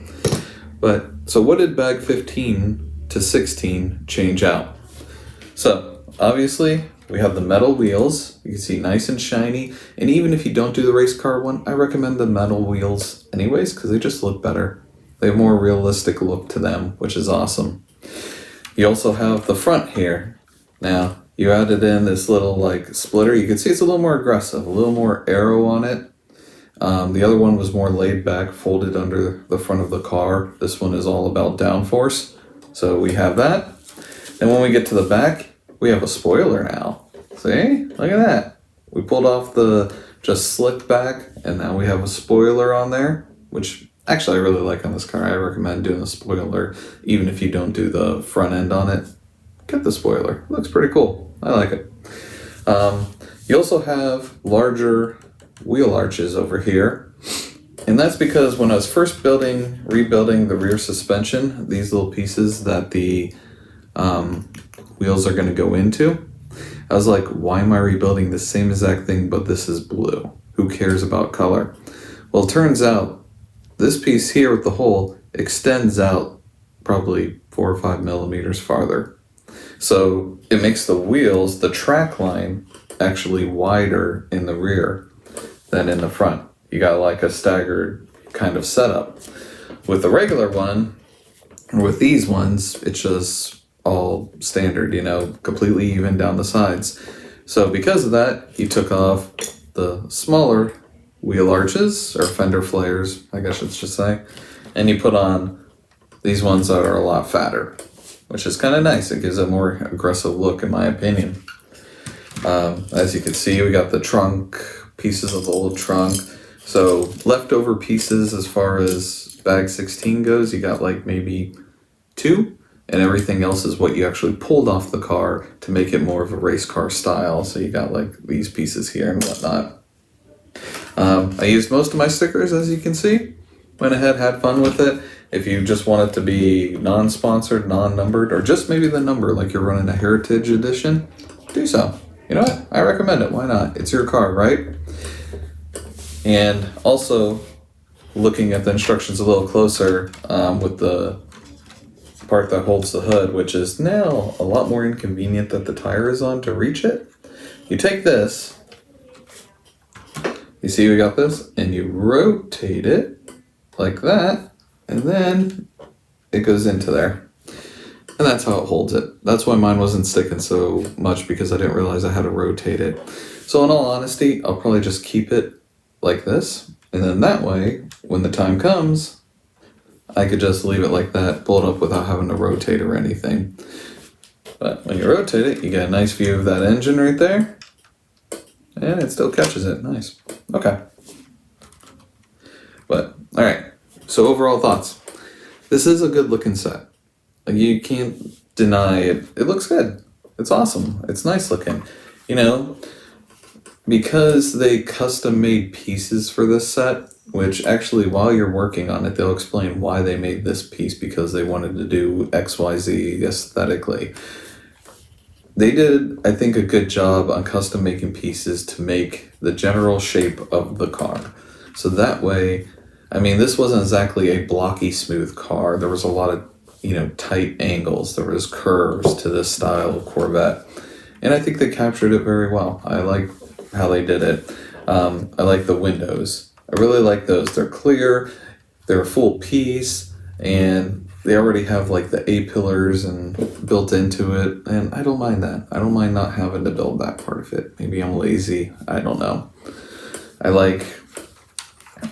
But, so what did bag 15 to 16 change out? So, obviously, we have the metal wheels. You can see nice and shiny. And even if you don't do the race car one, I recommend the metal wheels anyways, because they just look better. They have more realistic look to them, which is awesome. You also have the front here. Now, you added in this little splitter. You can see it's a little more aggressive, a little more aero on it. The other one was more laid back, folded under the front of the car. This one is all about downforce. So we have that. And when we get to the back, we have a spoiler now. See? Look at that. We pulled off the just slick back, and now we have a spoiler on there, which actually I really like on this car. I recommend doing a spoiler, even if you don't do the front end on it. Get the spoiler. It looks pretty cool. I like it. You also have larger wheel arches over here. And that's because when I was first rebuilding the rear suspension, these little pieces that the wheels are going to go into, I was like, why am I rebuilding the same exact thing, but this is blue? Who cares about color? Well, it turns out this piece here with the hole extends out probably 4 or 5 millimeters farther. So it makes the wheels, the track line, actually wider in the rear than in the front. You got like a staggered kind of setup. With the regular one, or with these ones, it's just all standard, completely even down the sides. So because of that, he took off the smaller wheel arches, or fender flares, I guess I should say, and you put on these ones that are a lot fatter, which is kind of nice. It gives a more aggressive look, in my opinion. As you can see, we got the trunk, pieces of the old trunk. So leftover pieces as far as bag 16 goes, you got like maybe 2, and everything else is what you actually pulled off the car to make it more of a race car style. So you got like these pieces here and whatnot. I used most of my stickers, as you can see. Went ahead, had fun with it. If you just want it to be non-sponsored, non-numbered, or just maybe the number, like you're running a Heritage Edition, do so. You know what? I recommend it. Why not? It's your car, right? And also, looking at the instructions a little closer with the part that holds the hood, which is now a lot more inconvenient that the tire is on to reach it. You take this, you see we got this, and you rotate it like that, and then it goes into there. And that's how it holds it. That's why mine wasn't sticking so much, because I didn't realize I had to rotate it. So in all honesty, I'll probably just keep it like this, and then that way, when the time comes, I could just leave it like that, pull it up without having to rotate or anything. But when you rotate it, you get a nice view of that engine right there, and it still catches it. Nice. Okay. But, alright. So overall thoughts. This is a good looking set. You can't deny it. It looks good. It's awesome. It's nice looking. Because they custom made pieces for this set, which actually while you're working on it, they'll explain why they made this piece, because they wanted to do XYZ aesthetically. They did, I think, a good job on custom making pieces to make the general shape of the car. So that way, this wasn't exactly a blocky, smooth car. There was a lot of, tight angles. There was curves to this style of Corvette. And I think they captured it very well. I like how they did it. I like the windows. I really like those. They're clear, they're a full piece, and they already have like the A-pillars and built into it, and I don't mind that. I don't mind not having to build that part of it. Maybe I'm lazy. I don't know. I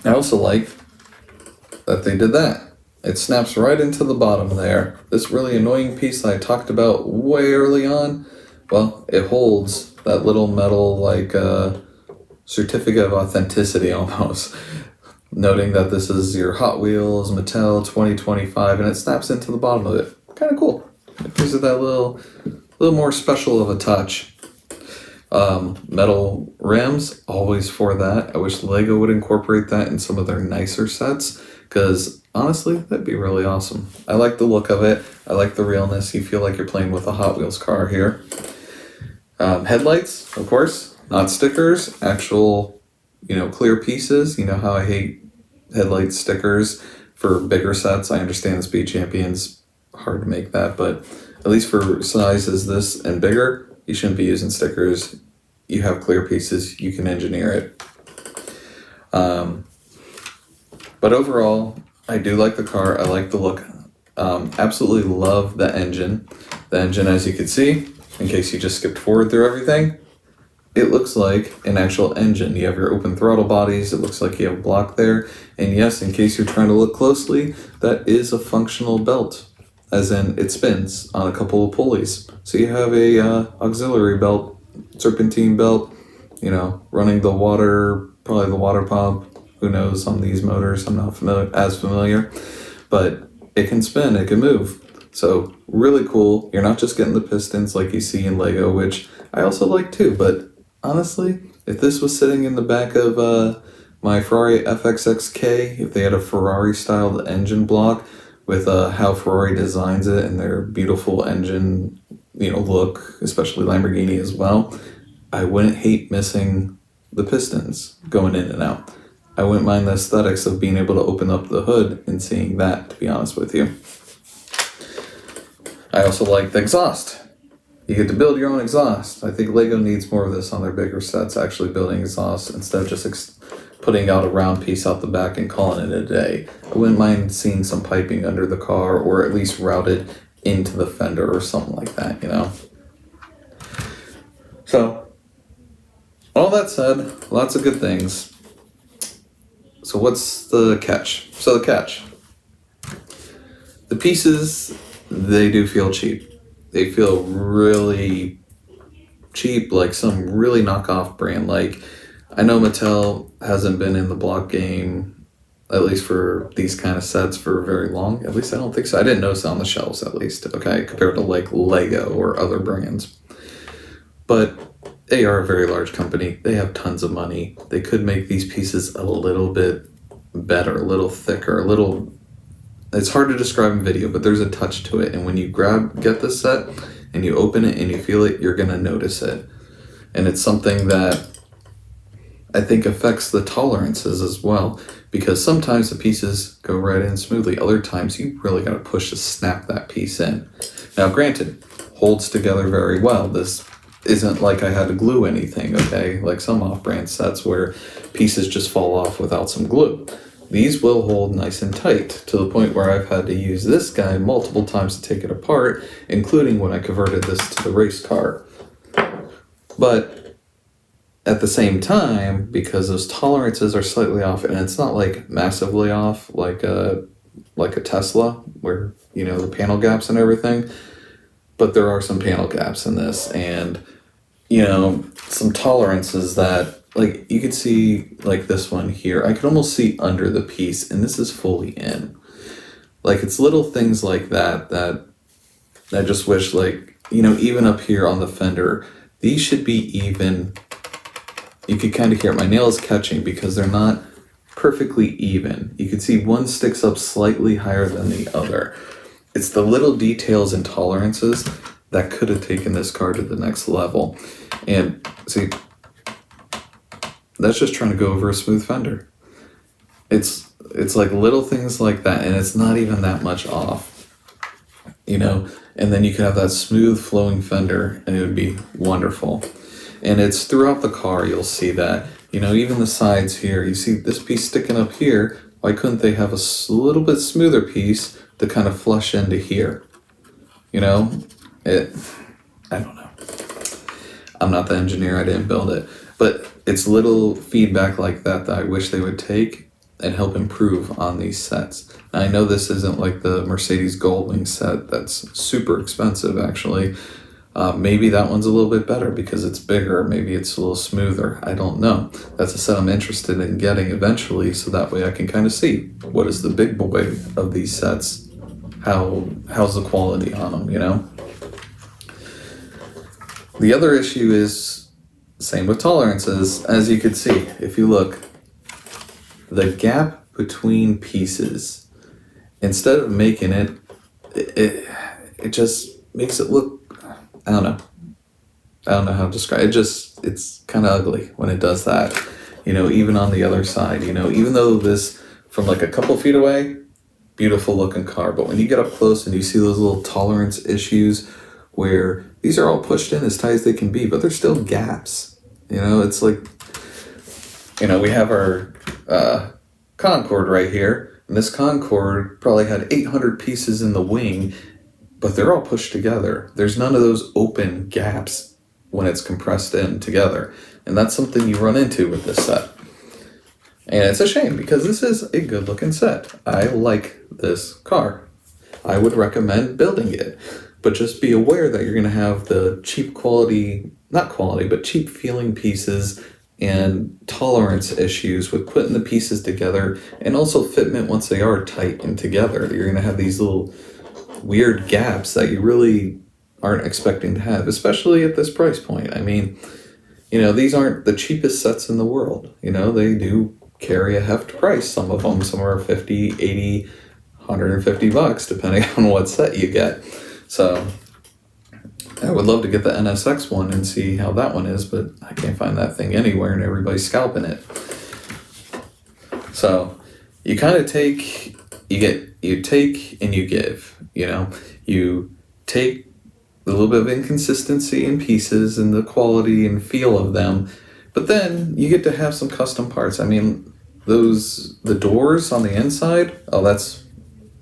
also like that they did that. It snaps right into the bottom there. This really annoying piece that I talked about way early on, well, it holds that little metal certificate of authenticity almost, noting that this is your Hot Wheels Mattel 2025, and it snaps into the bottom of it. Kind of cool. It gives it that little more special of a touch. Metal rims, always for that. I wish Lego would incorporate that in some of their nicer sets, because honestly, that'd be really awesome. I like the look of it. I like the realness. You feel like you're playing with a Hot Wheels car here. Headlights, of course, not stickers, actual, clear pieces. You know how I hate headlight stickers for bigger sets. I understand the Speed Champion's hard to make that, but at least for sizes this and bigger, you shouldn't be using stickers. You have clear pieces, you can engineer it. But overall, I do like the car. I like the look. Absolutely love the engine. The engine, as you can see, in case you just skipped forward through everything, it looks like an actual engine. You have your open throttle bodies. It looks like you have a block there. And yes, in case you're trying to look closely, that is a functional belt, as in it spins on a couple of pulleys. So you have a auxiliary belt serpentine belt, running the water, probably the water pump. Who knows on these motors? I'm not as familiar, but it can spin, it can move. So really cool. You're not just getting the pistons like you see in Lego, which I also like too. But honestly, if this was sitting in the back of my Ferrari FXXK, if they had a Ferrari-styled engine block with how Ferrari designs it and their beautiful engine, look, especially Lamborghini as well, I wouldn't hate missing the pistons going in and out. I wouldn't mind the aesthetics of being able to open up the hood and seeing that, to be honest with you. I also like the exhaust. You get to build your own exhaust. I think Lego needs more of this on their bigger sets, actually building exhaust instead of just putting out a round piece out the back and calling it a day. I wouldn't mind seeing some piping under the car, or at least routed into the fender or something like that, So, all that said, lots of good things. So what's the catch? So the catch. The pieces, they do feel cheap. They feel really cheap, like some really knockoff brand. Like, I know Mattel hasn't been in the block game, at least for these kind of sets, for very long. At least I don't think so. I didn't notice it on the shelves, at least, okay, compared to like Lego or other brands. But they are a very large company. They have tons of money. They could make these pieces a little bit better, a little thicker, it's hard to describe in video, but there's a touch to it. And when you get this set and you open it and you feel it, you're going to notice it. And it's something that I think affects the tolerances as well, because sometimes the pieces go right in smoothly. Other times you really got to push to snap that piece in. Now, granted, holds together very well. This isn't like I had to glue anything, okay? Like some off-brand sets where pieces just fall off without some glue. These will hold nice and tight, to the point where I've had to use this guy multiple times to take it apart, including when I converted this to the race car. But at the same time, because those tolerances are slightly off, and it's not like massively off like a Tesla, where, the panel gaps and everything, but there are some panel gaps in this, and, some tolerances that, like, you could see, like this one here, I could almost see under the piece, and this is fully in. Like, it's little things like that I just wish, like, even up here on the fender, these should be even. You could kind of hear it. My nail is catching because they're not perfectly even. You can see one sticks up slightly higher than the other. It's the little details and tolerances that could have taken this car to the next level. And see, that's just trying to go over a smooth fender. It's like little things like that, and it's not even that much off, and then you could have that smooth flowing fender and it would be wonderful. And it's throughout the car, you'll see that, even the sides here, you see this piece sticking up here. Why couldn't they have a little bit smoother piece to kind of flush into here? I don't know. I'm not the engineer, I didn't build it. But it's little feedback like that I wish they would take and help improve on these sets. Now, I know this isn't like the Mercedes Goldwing set that's super expensive, actually. Maybe that one's a little bit better because it's bigger. Maybe it's a little smoother. I don't know. That's a set I'm interested in getting eventually, so that way I can kind of see what is the big boy of these sets. How's the quality on them, The other issue is same with tolerances. As you can see, if you look, the gap between pieces, instead of making it just makes it look, I don't know how to describe it. It's kind of ugly when it does that. Even on the other side, even though this from like a couple feet away, beautiful looking car, but when you get up close and you see those little tolerance issues where these are all pushed in as tight as they can be, but there's still gaps. It's like, we have our Concorde right here, and this Concorde probably had 800 pieces in the wing, but they're all pushed together. There's none of those open gaps when it's compressed in together. And that's something you run into with this set. And it's a shame because this is a good looking set. I like this car. I would recommend building it. But just be aware that you're going to have the cheap quality not quality, but cheap feeling pieces and tolerance issues with putting the pieces together, and also fitment once they are tight and together. You're going to have these little weird gaps that you really aren't expecting to have, especially at this price point. I mean, these aren't the cheapest sets in the world. They do carry a heft price. Some of them, some are 50, 80, $150, depending on what set you get. So I would love to get the NSX one and see how that one is, but I can't find that thing anywhere and everybody's scalping it. So you kind of you take and you give, you take a little bit of inconsistency in pieces and the quality and feel of them, but then you get to have some custom parts. I mean, the doors on the inside, that's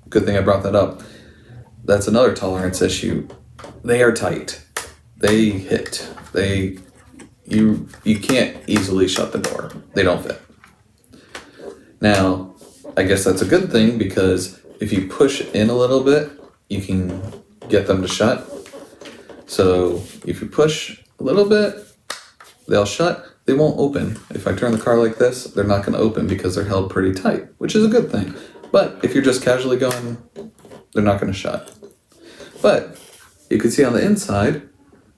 a good thing I brought that up. That's another tolerance issue. They are tight. They hit. You can't easily shut the door. They don't fit. Now, I guess that's a good thing, because if you push in a little bit, you can get them to shut. So if you push a little bit, they'll shut. They won't open. If I turn the car like this, they're not going to open because they're held pretty tight, which is a good thing. But if you're just casually going, they're not going to shut. But you can see on the inside,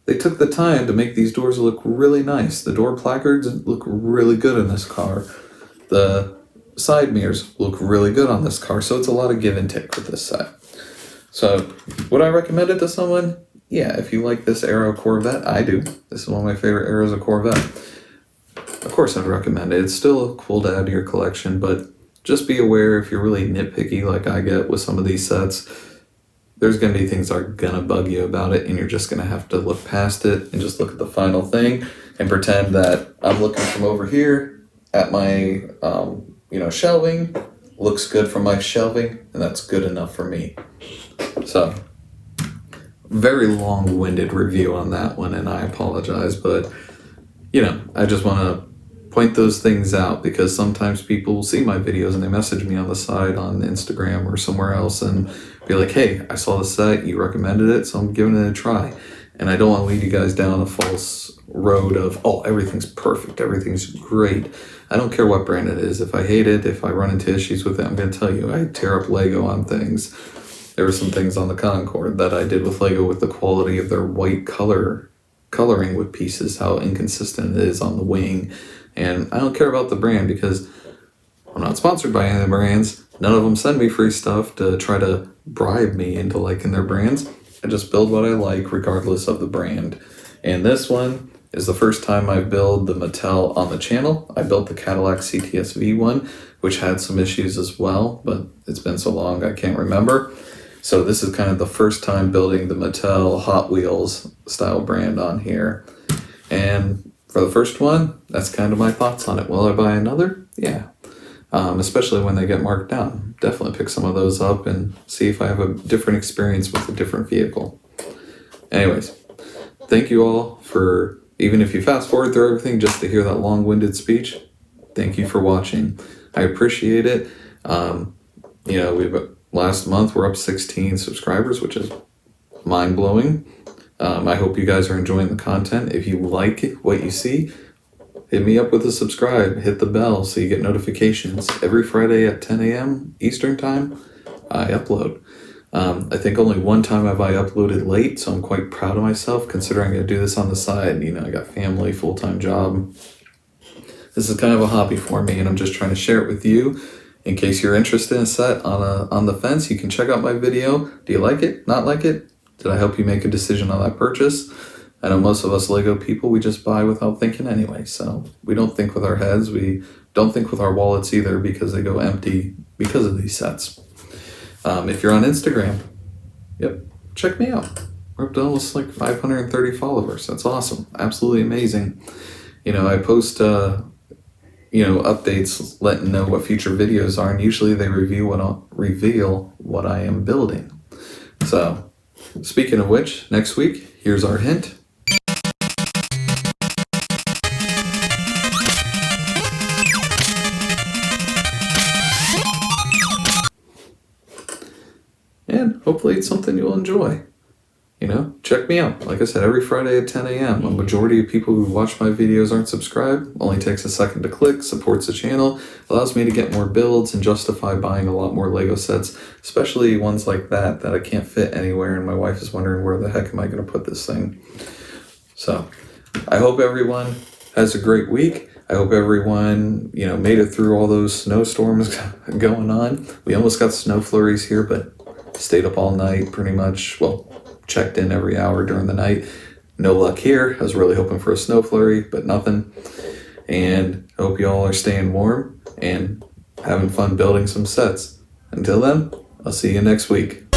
they took the time to make these doors look really nice. The door placards look really good in this car. The side mirrors look really good on this car. So it's a lot of give and take with this set. So would I recommend it to someone? Yeah, if you like this era of Corvette, I do. This is one of my favorite eras of Corvette. Of course I'd recommend it. It's still cool to add to your collection, but just be aware, if you're really nitpicky like I get with some of these sets, there's going to be things that are going to bug you about it, and you're just going to have to look past it and just look at the final thing and pretend that I'm looking from over here at my shelving. Looks good from my shelving, and that's good enough for me. So, very long-winded review on that one, and I apologize, but I just want to point those things out, because sometimes people will see my videos and they message me on the side on Instagram or somewhere else and be like, hey, I saw the set, you recommended it, so I'm giving it a try. And I don't want to lead you guys down a false road of, oh, everything's perfect, everything's great. I don't care what brand it is. If I hate it, if I run into issues with it, I'm going to tell you, I tear up Lego on things. There were some things on the Concorde that I did with Lego with the quality of their white coloring with pieces, how inconsistent it is on the wing. And I don't care about the brand, because I'm not sponsored by any of the brands. None of them send me free stuff to try to bribe me into liking their brands. I just build what I like regardless of the brand. And this one is the first time I build the Mattel on the channel. I built the Cadillac CTS-V one, which had some issues as well, but it's been so long I can't remember. So this is kind of the first time building the Mattel Hot Wheels style brand on here. And for the first one, that's kind of my thoughts on it. Will I buy another? Yeah. Especially when they get marked down. Definitely pick some of those up and see if I have a different experience with a different vehicle. Anyways, thank you all for, even if you fast forward through everything just to hear that long-winded speech, thank you for watching. I appreciate it. Last month we're up 16 subscribers, which is mind-blowing. I hope you guys are enjoying the content. If you like what you see, hit me up with a subscribe, hit the bell so you get notifications. Every Friday at 10 a.m. Eastern time, I upload. I think only one time have I uploaded late, so I'm quite proud of myself considering I do this on the side. I got family, full-time job. This is kind of a hobby for me, and I'm just trying to share it with you. In case you're interested in a set on the fence, you can check out my video. Do you like it? Not like it? Did I help you make a decision on that purchase? I know most of us Lego people, we just buy without thinking anyway. So we don't think with our heads. We don't think with our wallets either, because they go empty because of these sets. If you're on Instagram, check me out. We're up to almost like 530 followers. That's awesome. Absolutely amazing. I post updates letting know what future videos are, and usually they reveal what I am building. So, speaking of which, next week, here's our hint. And hopefully it's something you'll enjoy. check me out. Like I said, every Friday at 10 a.m. A majority of people who watch my videos aren't subscribed. Only takes a second to click, supports the channel, allows me to get more builds and justify buying a lot more Lego sets, especially ones like that I can't fit anywhere, and my wife is wondering where the heck am I going to put this thing. So I hope everyone has a great week. I hope everyone, made it through all those snowstorms going on. We almost got snow flurries here, but stayed up all night pretty much. Well, checked in every hour during the night. No luck here. I was really hoping for a snow flurry, but nothing. And I hope you all are staying warm and having fun building some sets. Until then, I'll see you next week.